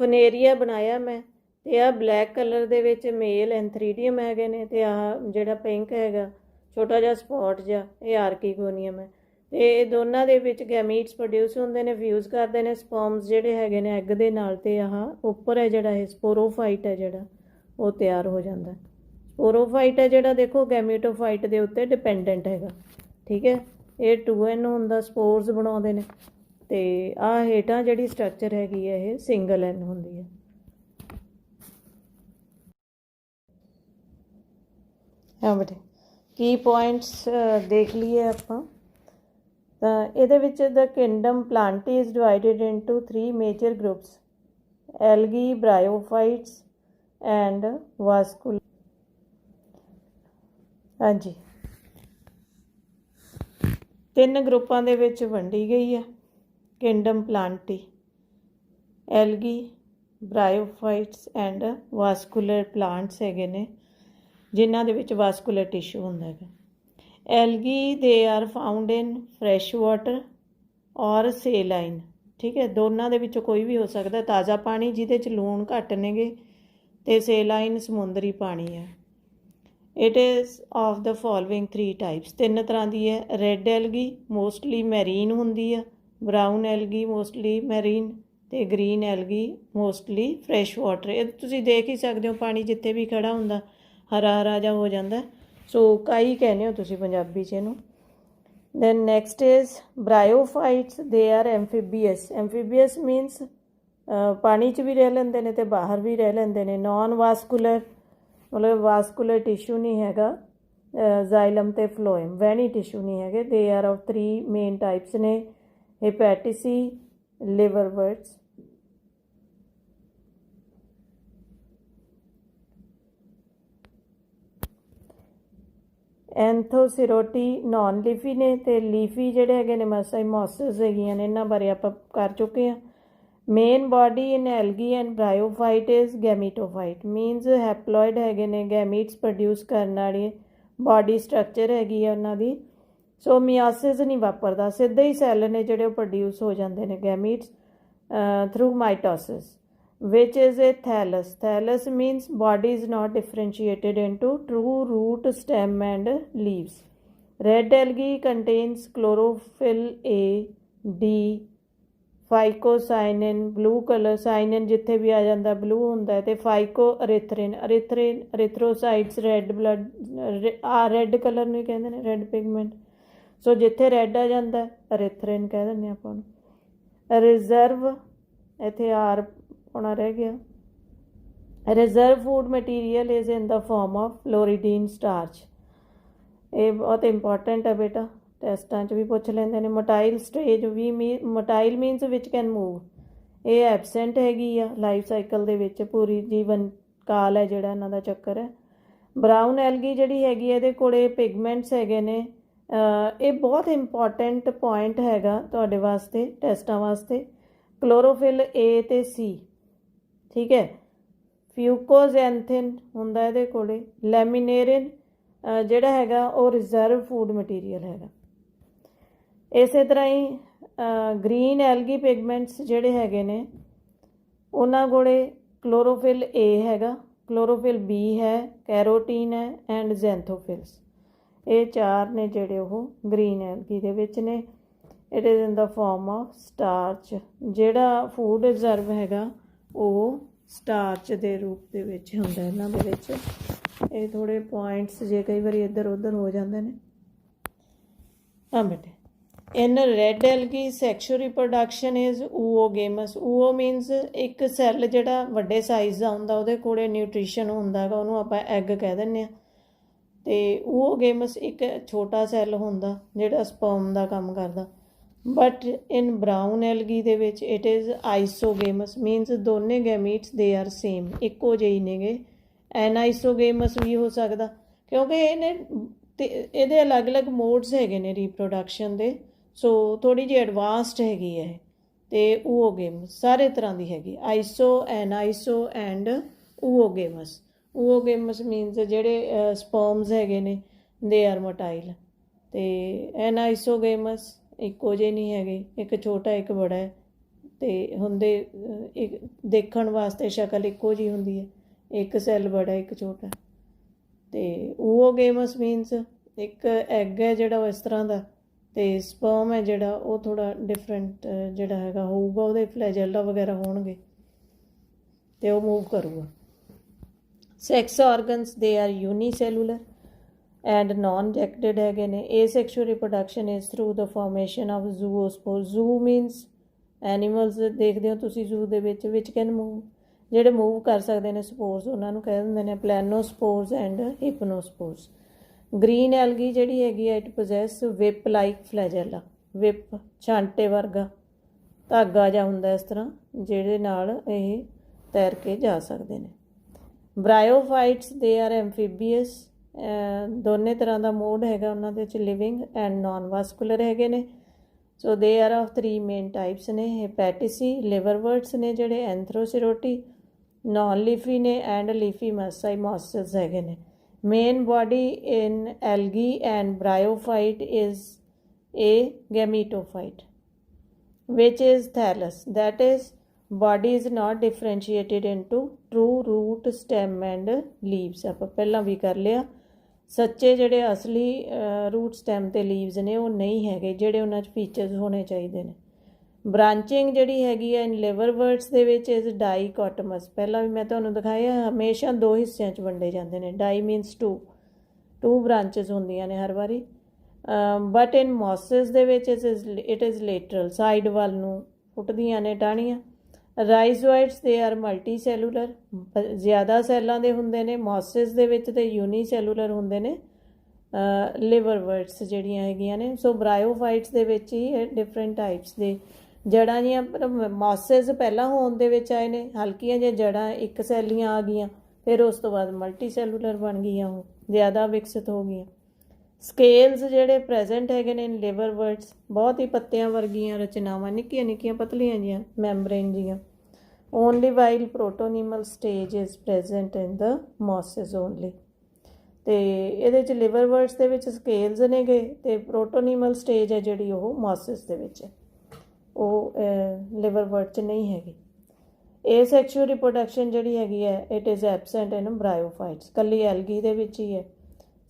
ਫਨੇਰੀਆ ਬਣਾਇਆ ਮੈਂ, ਅਤੇ ਆਹ ਬਲੈਕ ਕਲਰ ਦੇ ਵਿੱਚ ਮੇਲ ਐਂਥਰੀਡੀਅਮ ਹੈਗੇ ਨੇ, ਅਤੇ ਆਹ ਜਿਹੜਾ ਪਿੰਕ ਹੈਗਾ ਛੋਟਾ ਜਿਹਾ ਸਪੋਟ ਜਿਹਾ ਇਹ ਆਰਕੀਗੋਨੀਅਮ ਹੈ। ਅਤੇ ਇਹ ਦੋਨਾਂ ਦੇ ਵਿੱਚ ਗੈਮੀਟਸ ਪ੍ਰੋਡਿਊਸ ਹੁੰਦੇ ਨੇ, ਫਿਊਜ਼ ਕਰਦੇ ਨੇ ਸਪਰਮਸ ਜਿਹੜੇ ਹੈਗੇ ਨੇ ਐਗ ਦੇ ਨਾਲ, ਅਤੇ ਆਹ ਉੱਪਰ ਹੈ ਜਿਹੜਾ ਇਹ ਸਪੋਰੋਫਾਈਟ ਹੈ ਜਿਹੜਾ ਉਹ ਤਿਆਰ ਹੋ ਜਾਂਦਾ। ਸਪੋਰੋਫਾਈਟ ਹੈ ਜਿਹੜਾ ਦੇਖੋ ਗੈਮੀਟੋਫਾਈਟ ਦੇ ਉੱਤੇ ਡਿਪੈਂਡੈਂਟ ਹੈਗਾ, ਠੀਕ ਹੈ। ਇਹ 2N ਹੁੰਦਾ, ਸਪੋਰਸ ਬਣਾਉਂਦੇ ਨੇ, ਅਤੇ ਆਹ ਹੇਠਾਂ ਜਿਹੜੀ ਸਟਰਕਚਰ ਹੈਗੀ ਹੈ ਇਹ ਸਿੰਗਲ N ਹੁੰਦੀ ਹੈ। ਹਾਂ ਬੇਟੇ, ਕੀ ਪੁਆਇੰਟਸ ਦੇਖ ਲਈਏ ਆਪਾਂ। ਤਾਂ ਇਹਦੇ ਵਿੱਚ the kingdom Plantae is divided into 3 major groups, algae, bryophytes and vascular. ਹਾਂਜੀ, 3 ਗਰੁੱਪਾਂ ਦੇ ਵਿੱਚ ਵੰਡੀ ਗਈ ਹੈ kingdom Plantae, algae, bryophytes and vascular plants ਹੈਗੇ ਨੇ ਜਿਨ੍ਹਾਂ ਦੇ ਵਿੱਚ ਵਾਸਕੂਲਰ ਟਿਸ਼ੂ ਹੁੰਦਾ ਹੈਗਾ। Algae they are found in fresh water ਔਰ ਸੇਲਾਈਨ, ਠੀਕ ਹੈ, ਦੋਨਾਂ ਦੇ ਵਿੱਚੋਂ ਕੋਈ ਵੀ ਹੋ ਸਕਦਾ। ਤਾਜ਼ਾ ਪਾਣੀ ਜਿਹਦੇ 'ਚ ਲੂਣ ਘੱਟ ਨੇਗੇ, ਅਤੇ ਸੇਲਾਈਨ ਸਮੁੰਦਰੀ ਪਾਣੀ ਹੈ। It is of the following 3 types, 3 ਤਰ੍ਹਾਂ ਦੀ ਹੈ। ਰੈੱਡ ਐਲਗੀ ਮੋਸਟਲੀ ਮੈਰੀਨ ਹੁੰਦੀ ਆ, ਬਰਾਊਨ ਐਲਗੀ ਮੋਸਟਲੀ ਮੈਰੀਨ, ਅਤੇ green algae mostly fresh water. ਇਹ ਤੁਸੀਂ ਦੇਖ ਹੀ ਸਕਦੇ ਹੋ, ਪਾਣੀ ਜਿੱਥੇ ਵੀ ਖੜਾ ਹੁੰਦਾ ਹਰਾ ਹਰਾ ਜਿਹਾ ਹੋ ਜਾਂਦਾ, ਸੋ ਕਾਈ ਕਹਿੰਦੇ ਹੋ ਤੁਸੀਂ ਪੰਜਾਬੀ 'ਚ ਇਹਨੂੰ। Then next is ਬ੍ਰਾਇਓਫਾਈਟਸ, they are ਐਮਫੀਬੀਅਸ। ਐਮਫੀਬੀਅਸ means ਪਾਣੀ 'ਚ ਵੀ ਰਹਿ ਲੈਂਦੇ ਨੇ ਅਤੇ ਬਾਹਰ ਵੀ ਰਹਿ ਲੈਂਦੇ ਨੇ। ਨੋਨ ਵਾਸਕੂਲਰ ਮਤਲਬ ਵਾਸਕੂਲਰ ਟਿਸ਼ੂ ਨਹੀਂ ਹੈਗਾ, ਜ਼ਾਈਲਮ ਅਤੇ ਫਲੋਇਮ ਵਹਿਣੀ ਟਿਸ਼ੂ ਨਹੀਂ ਹੈਗੇ। They are of 3 main types ਨੇ, ਹੈਪੈਟਿਸੀ, ਲਿਵਰਵਰਟਸ। ਐਂਥੋਸਿਰੋਟੀ ਨੋਨ ਲੀਫੀ ਨੇ, ਅਤੇ ਲੀਫੀ ਜਿਹੜੇ ਹੈਗੇ ਨੇ ਮਸਾਈਮੋਸਿਸ ਹੈਗੀਆਂ ਨੇ, ਇਹਨਾਂ ਬਾਰੇ ਆਪਾਂ ਕਰ ਚੁੱਕੇ ਹਾਂ। Main body in algae and bryophyte is gametophyte, means haploid ਹੈਗੇ ਨੇ, ਗੈਮੀਟਸ ਪ੍ਰੋਡਿਊਸ ਕਰਨ ਵਾਲੀ ਬਾਡੀ ਸਟਰਕਚਰ ਹੈਗੀ ਆ ਉਹਨਾਂ ਦੀ। ਸੋ ਮਿਆਸਿਸ ਨਹੀਂ ਵਾਪਰਦਾ, ਸਿੱਧੇ ਹੀ ਸੈੱਲ ਨੇ ਜਿਹੜੇ ਉਹ ਪ੍ਰੋਡਿਊਸ ਹੋ ਜਾਂਦੇ ਨੇ gametes through mitosis, which is a thallus. Thallus means body is not differentiated into true root, stem and leaves. Red algae contains chlorophyll A, D, phycocyanin, blue color cyanin ਜਿੱਥੇ ਵੀ ਆ ਜਾਂਦਾ blue ਹੁੰਦਾ, ਅਤੇ phycoerythrin, erythrocytes, red blood, red colour ਨੂੰ ਕਹਿੰਦੇ ਨੇ, red pigment. ਸੋ ਜਿੱਥੇ red ਆ ਜਾਂਦਾ erythrin ਕਹਿ ਦਿੰਦੇ ਆਪਾਂ ਨੂੰ। ਰਿਜ਼ਰਵ, ਇੱਥੇ ਆਰ ਹੋਣਾ ਰਹਿ ਗਿਆ। Reserve food material is in the form of floridean starch. ਇਹ ਬਹੁਤ ਇੰਪੋਰਟੈਂਟ ਹੈ ਬੇਟਾ, ਟੈਸਟਾਂ 'ਚ ਵੀ ਪੁੱਛ ਲੈਂਦੇ ਨੇ। ਮੋਟਾਈਲ ਸਟੇਜ ਵੀ motile means which can move, ਇਹ ਐਬਸੈਂਟ ਹੈਗੀ ਆ ਲਾਈਫ ਸਾਈਕਲ ਦੇ ਵਿੱਚ, ਪੂਰੀ ਜੀਵਨ ਕਾਲ ਹੈ ਜਿਹੜਾ ਇਹਨਾਂ ਦਾ ਚੱਕਰ ਹੈ। ਬਰਾਊਨ ਐਲਗੀ ਜਿਹੜੀ ਹੈਗੀ ਇਹਦੇ ਕੋਲ ਪਿਗਮੈਂਟਸ ਹੈਗੇ ਨੇ। ਇਹ ਬਹੁਤ ਇੰਪੋਰਟੈਂਟ ਪੁਆਇੰਟ ਹੈਗਾ ਤੁਹਾਡੇ ਵਾਸਤੇ, ਟੈਸਟਾਂ ਵਾਸਤੇ। ਕਲੋਰੋਫਿਲ A ਅਤੇ C, ਠੀਕ ਹੈ। ਫਿਊਕੋਜ਼ੈਂਥਿਨ ਹੁੰਦਾ ਇਹਦੇ ਕੋਲ। ਲੈਮੀਨੇਰਿਨ ਜਿਹੜਾ ਹੈਗਾ ਉਹ ਰਿਜ਼ਰਵ ਫੂਡ ਮਟੀਰੀਅਲ ਹੈਗਾ। ਇਸੇ ਤਰ੍ਹਾਂ ਹੀ ਗ੍ਰੀਨ ਐਲਗੀ ਪਿਗਮੈਂਟਸ ਜਿਹੜੇ ਹੈਗੇ ਨੇ ਉਹਨਾਂ ਕੋਲ ਕਲੋਰੋਫਿਲ A ਹੈਗਾ, ਕਲੋਰੋਫਿਲ B ਹੈ, ਕੈਰੋਟੀਨ ਹੈ ਐਂਡ ਜ਼ੈਂਥੋਫਿਲਸ। ਇਹ 4 ਨੇ ਜਿਹੜੇ ਉਹ ਗ੍ਰੀਨ ਐਲਗੀ ਦੇ ਵਿੱਚ ਨੇ। It is in the form of starch. ਜਿਹੜਾ ਫੂਡ ਰਿਜ਼ਰਵ ਹੈਗਾ ਉਹ ਸਟਾਰਚ ਦੇ ਰੂਪ ਦੇ ਵਿੱਚ ਹੁੰਦਾ ਇਹਨਾਂ ਦੇ ਵਿੱਚ। ਇਹ ਥੋੜ੍ਹੇ ਪੁਆਇੰਟਸ ਜੇ ਕਈ ਵਾਰੀ ਇੱਧਰ ਉੱਧਰ ਹੋ ਜਾਂਦੇ ਨੇ। ਹਾਂ ਬੇਟੇ, in red algae sexual reproduction is oogamous. Oo means ਇੱਕ ਸੈੱਲ ਜਿਹੜਾ ਵੱਡੇ ਸਾਈਜ਼ ਦਾ ਹੁੰਦਾ, ਉਹਦੇ ਕੋਲ ਨਿਊਟ੍ਰੀਸ਼ਨ ਹੁੰਦਾ ਹੈਗਾ, ਉਹਨੂੰ ਆਪਾਂ ਐਗ ਕਹਿ ਦਿੰਦੇ ਹਾਂ। ਅਤੇ ਓਓਗੇਮਸ ਇੱਕ ਛੋਟਾ ਸੈੱਲ ਹੁੰਦਾ ਜਿਹੜਾ ਸਪਰਮ ਦਾ ਕੰਮ ਕਰਦਾ। ਬਟ ਇਨ ਬਰਾਊਨ ਐਲਗੀ ਦੇ ਵਿੱਚ ਇਟ ਇਜ਼ ਆਈਸੋਗੇਮਸ, ਮੀਨਸ ਦੋਨੇ ਗੈਮੀਟਸ ਦੇ ਆਰ ਸੇਮ, ਇੱਕੋ ਜਿਹੇ ਨੇਗੇ। ਐਨਆਈਸੋਗੇਮਸ ਵੀ ਹੋ ਸਕਦਾ ਕਿਉਂਕਿ ਇਹਦੇ ਅਲੱਗ-ਅਲੱਗ ਮੋਡਸ ਹੈਗੇ ਨੇ ਰੀਪਰੋਡਕਸ਼ਨ ਦੇ, ਸੋ ਥੋੜ੍ਹੀ ਜਿਹੀ ਐਡਵਾਂਸਡ ਹੈਗੀ ਹੈ। ਅਤੇ ਓਓਗੇਮਸ ਸਾਰੇ ਤਰ੍ਹਾਂ ਦੀ ਹੈਗੀ, ਆਈਸੋ, ਐਨਆਈਸੋ ਐਂਡ ਓਓਗੇਮਸ। ਓਓਗੇਮਸ ਮੀਨਸ ਜਿਹੜੇ ਸਪਰਮਸ ਹੈਗੇ ਨੇ ਦੇ ਆਰ ਮੋਟਾਈਲ, ਅਤੇ ਐਨਆਈਸੋਗੇਮਸ ਇੱਕੋ ਜਿਹੇ ਨਹੀਂ ਹੈਗੇ, ਇੱਕ ਛੋਟਾ ਇੱਕ ਬੜਾ ਹੈ, ਅਤੇ ਹੁੰਦੇ ਇੱਕ ਦੇਖਣ ਵਾਸਤੇ ਸ਼ਕਲ ਇੱਕੋ ਜਿਹੀ ਹੁੰਦੀ ਹੈ, ਇੱਕ ਸੈੱਲ ਬੜਾ ਇੱਕ ਛੋਟਾ। ਅਤੇ ਓਓਗੇਮਸ ਮੀਨਸ ਇੱਕ ਐਗ ਹੈ ਜਿਹੜਾ ਉਹ ਇਸ ਤਰ੍ਹਾਂ ਦਾ, ਅਤੇ ਸਪਰਮ ਹੈ ਜਿਹੜਾ ਉਹ ਥੋੜ੍ਹਾ ਡਿਫਰੈਂਟ ਜਿਹੜਾ ਹੈਗਾ ਹੋਊਗਾ, ਉਹਦੇ ਫਲੈਜੈਲਾ ਵਗੈਰਾ ਹੋਣਗੇ ਅਤੇ ਉਹ ਮੂਵ ਕਰੂਗਾ। Sex organs they are unicellular and non jacketed ਹੈਗੇ ਨੇ। Asexual reproduction is through the formation of zoospore. Zoo means animals ਦੇਖਦੇ ਹੋ ਤੁਸੀਂ ਜ਼ੂ ਦੇ ਵਿੱਚ ਕੈਨ ਮੂਵ, ਜਿਹੜੇ ਮੂਵ ਕਰ ਸਕਦੇ ਨੇ ਸਪੋਰਸ ਉਹਨਾਂ ਨੂੰ ਕਹਿ ਦਿੰਦੇ ਨੇ ਪਲੈਨੋਸਪੋਰਸ ਐਂਡ ਹਿਪਨੋਸਪੋਰਸ। ਗ੍ਰੀਨ ਐਲਗੀ ਜਿਹੜੀ ਹੈਗੀ ਹੈ ਇਟ ਪੋਜੈਸ ਵਿਪ ਲਾਈਕ ਫਲੈਜੈਲਾ, ਵਿਪ ਛਾਂਟੇ ਵਰਗਾ ਧਾਗਾ ਜਿਹਾ ਹੁੰਦਾ ਇਸ ਤਰ੍ਹਾਂ ਜਿਹਦੇ ਨਾਲ ਇਹ ਤੈਰ ਕੇ ਜਾ ਸਕਦੇ ਨੇ। ਬਰਾਇਓਫਾਈਟਸ ਦੇ ਆਰ ਐਮਫੀਬੀਅਸ, ਦੋਨੇ ਤਰ੍ਹਾਂ ਦਾ ਮੋਡ ਹੈਗਾ ਉਹਨਾਂ ਦੇ ਵਿੱਚ, ਲਿਵਿੰਗ ਐਂਡ ਨੋਨ ਵਾਸਕੂਲਰ ਹੈਗੇ ਨੇ। ਸੋ they are of 3 main types ਨੇ, ਹੈਪੈਟਿਸੀ, ਲਿਵਰਵਰਟਸ ਨੇ ਜਿਹੜੇ, ਐਂਥਰੋਸਿਰੋਟੀ, ਨੋਨ ਲੀਫੀ ਨੇ ਐਂਡ ਲੀਫੀ ਮਸਾਈਮੋਸਿਸ ਹੈਗੇ ਨੇ। Main body in algae and bryophyte is a gametophyte which is thallus, that is body is not differentiated into true root, stem and leaves। ਆਪਾਂ ਪਹਿਲਾਂ ਵੀ ਕਰ ਲਿਆ, ਸੱਚੇ ਜਿਹੜੇ ਅਸਲੀ ਰੂਟ ਸਟੈਮ ਅਤੇ ਲੀਵਸ ਨੇ ਉਹ ਨਹੀਂ ਹੈਗੇ ਜਿਹੜੇ ਉਹਨਾਂ 'ਚ ਫੀਚਰਸ ਹੋਣੇ ਚਾਹੀਦੇ ਨੇ। ਬ੍ਰਾਂਚਿੰਗ ਜਿਹੜੀ ਹੈਗੀ ਹੈ ਇਨ ਲਿਵਰਵਰਟਸ ਦੇ ਵਿੱਚ ਇਜ਼ ਡਾਈਕੋਟਮਸ, ਪਹਿਲਾਂ ਵੀ ਮੈਂ ਤੁਹਾਨੂੰ ਦਿਖਾਇਆ ਹਮੇਸ਼ਾ 2 ਹਿੱਸਿਆਂ 'ਚ ਵੰਡੇ ਜਾਂਦੇ ਨੇ। ਡਾਈ ਮੀਨਸ 2 ਬ੍ਰਾਂਚਿਸ ਹੁੰਦੀਆਂ ਨੇ ਹਰ ਵਾਰੀ। ਬਟ ਇਨ ਮੋਸਿਸ ਦੇ ਵਿੱਚ ਇਟ ਇਜ਼ ਲੇਟਰਲ, ਸਾਈਡ ਵੱਲ ਨੂੰ ਫੁੱਟਦੀਆਂ ਨੇ ਟਾਹਣੀਆਂ। ਰਾਈਜ਼ੋਇਡਸ ਦੇ ਆਰ ਮਲਟੀ ਸੈਲੂਲਰ, ਜ਼ਿਆਦਾ ਸੈੱਲਾਂ ਦੇ ਹੁੰਦੇ ਨੇ ਮੋਸਿਸ ਦੇ ਵਿੱਚ, ਅਤੇ ਯੂਨੀਸੈਲੂਲਰ ਹੁੰਦੇ ਨੇ ਲਿਵਰਵਰਟਸ ਜਿਹੜੀਆਂ ਹੈਗੀਆਂ ਨੇ। ਸੋ ਬਰਾਇਓਫਾਈਟਸ ਦੇ ਵਿੱਚ ਹੀ ਡਿਫਰੈਂਟ ਟਾਈਪਸ ਦੇ ਜੜ੍ਹਾਂ ਦੀਆਂ, ਮੋਸਿਸ ਪਹਿਲਾਂ ਹੋਣ ਦੇ ਵਿੱਚ ਆਏ ਨੇ, ਹਲਕੀਆਂ ਜਿਹੀਆਂ ਜੜ੍ਹਾਂ ਇੱਕ ਸੈਲੀਆਂ ਆ ਗਈਆਂ, ਫਿਰ ਉਸ ਤੋਂ ਬਾਅਦ ਮਲਟੀ ਸੈਲੂਲਰ ਬਣ ਗਈਆਂ, ਉਹ ਜ਼ਿਆਦਾ ਵਿਕਸਿਤ ਹੋ ਗਈਆਂ। ਸਕੇਲਸ ਜਿਹੜੇ ਪ੍ਰੈਜੈਂਟ ਹੈਗੇ ਨੇ ਲਿਵਰਵਰਟਸ, ਬਹੁਤ ਹੀ ਪੱਤਿਆਂ ਵਰਗੀਆਂ ਰਚਨਾਵਾਂ, ਨਿੱਕੀਆਂ ਨਿੱਕੀਆਂ ਪਤਲੀਆਂ ਜਿਹੀਆਂ ਮੈਂਬਰੇਨ ਜੀਆਂ। Only while protonemal stage is present in the mosses only. ਅਤੇ ਇਹਦੇ 'ਚ ਲਿਵਰਵਰਟਸ ਦੇ ਵਿੱਚ ਸਕੇਲਸ ਨੇਗੇ, ਅਤੇ ਪ੍ਰੋਟੋਨੀਮਲ ਸਟੇਜ ਹੈ ਜਿਹੜੀ ਉਹ ਮੋਸਿਸ ਦੇ ਵਿੱਚ ਹੈ, ਉਹ ਲਿਵਰਵਰਟ 'ਚ ਨਹੀਂ ਹੈਗੀ। ਏਸੈਕਸ਼ੂਅਲ ਰਿਪਰੋਡਕਸ਼ਨ ਜਿਹੜੀ ਹੈਗੀ ਹੈ it is absent in bryophytes, ਇਕੱਲੀ ਐਲਗੀ ਦੇ ਵਿੱਚ ਹੀ ਹੈ।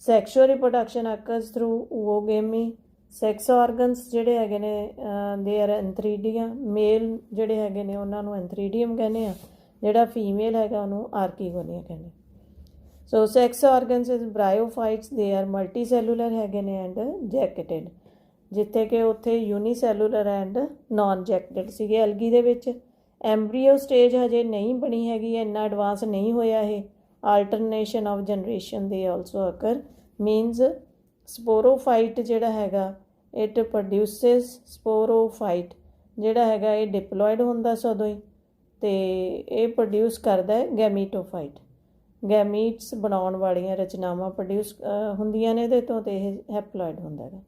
Sexual reproduction occurs through oogamy. Sex organs ਜਿਹੜੇ ਹੈਗੇ ਨੇ ਦੇ ਆਰ ਐਂਥਰੀਡੀਆ, ਮੇਲ ਜਿਹੜੇ ਹੈਗੇ ਨੇ ਉਹਨਾਂ ਨੂੰ ਐਂਥਰੀਡੀਅਮ ਕਹਿੰਦੇ ਆ, ਜਿਹੜਾ ਫੀਮੇਲ ਹੈਗਾ ਉਹਨੂੰ ਆਰਕੀਗੋਨੀਆ ਕਹਿੰਦੇ। So sex organs is bryophytes ਦੇ ਆਰ ਮਲਟੀ ਸੈਲੂਲਰ ਹੈਗੇ ਨੇ ਐਂਡ ਜੈਕਟਿਡ, ਜਿੱਥੇ ਕਿ ਉੱਥੇ ਯੂਨੀਸੈਲੂਲਰ ਐਂਡ ਨੋਨ ਜੈਕਟਿਡ ਸੀਗੇ ਐਲਗੀ ਦੇ ਵਿੱਚ। ਐਮਬਰੀਓ ਸਟੇਜ ਹਜੇ ਨਹੀਂ ਬਣੀ ਹੈਗੀ, ਇੰਨਾ ਐਡਵਾਂਸ ਨਹੀਂ ਹੋਇਆ ਇਹ। ਆਲਟਰਨੇਸ਼ਨ ਆਫ ਜਨਰੇਸ਼ਨ ਦੇ ਆਲਸੋ ਅਕਰ, ਮੀਨਸ ਸਪੋਰੋਫਾਈਟ ਜਿਹੜਾ ਹੈਗਾ ਇਟ ਪ੍ਰੋਡਿਊਸਿਸ, ਸਪੋਰੋਫਾਈਟ ਜਿਹੜਾ ਹੈਗਾ ਇਹ ਡਿਪਲੋਇਡ ਹੁੰਦਾ ਸਦੋਂ ਹੀ, ਅਤੇ ਇਹ ਪ੍ਰੋਡਿਊਸ ਕਰਦਾ ਹੈ ਗੈਮੀਟੋਫਾਈਟ, ਗੈਮੀਟਸ ਬਣਾਉਣ ਵਾਲੀਆਂ ਰਚਨਾਵਾਂ ਪ੍ਰੋਡਿਊਸ ਹੁੰਦੀਆਂ ਨੇ ਇਹਦੇ ਤੋਂ, ਅਤੇ ਇਹ ਹੈਪਲੋਇਡ ਹੁੰਦਾ ਹੈਗਾ।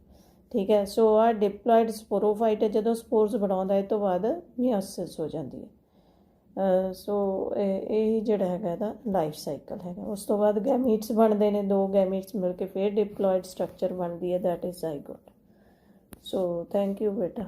ਠੀਕ ਹੈ, ਸੋ ਆਹ ਡਿਪਲੋਇਡ ਸਪੋਰੋਫਾਈਟ ਹੈ, ਜਦੋਂ ਸਪੋਰਸ ਬਣਾਉਂਦਾ ਇਹ ਤੋਂ ਬਾਅਦ ਮਿਓਸਿਸ ਹੋ ਜਾਂਦੀ ਹੈ। ਸੋ ਇਹ ਜਿਹੜਾ ਹੈਗਾ ਇਹਦਾ ਲਾਈਫ ਸਾਈਕਲ ਹੈਗਾ। ਉਸ ਤੋਂ ਬਾਅਦ ਗੈਮੀਟਸ ਬਣਦੇ ਨੇ, 2 ਗੈਮੀਟਸ ਮਿਲ ਕੇ ਫਿਰ ਡਿਪਲੋਇਡ ਸਟਰਕਚਰ ਬਣਦੀ ਹੈ, that is zygote. So thank you ਬੇਟਾ।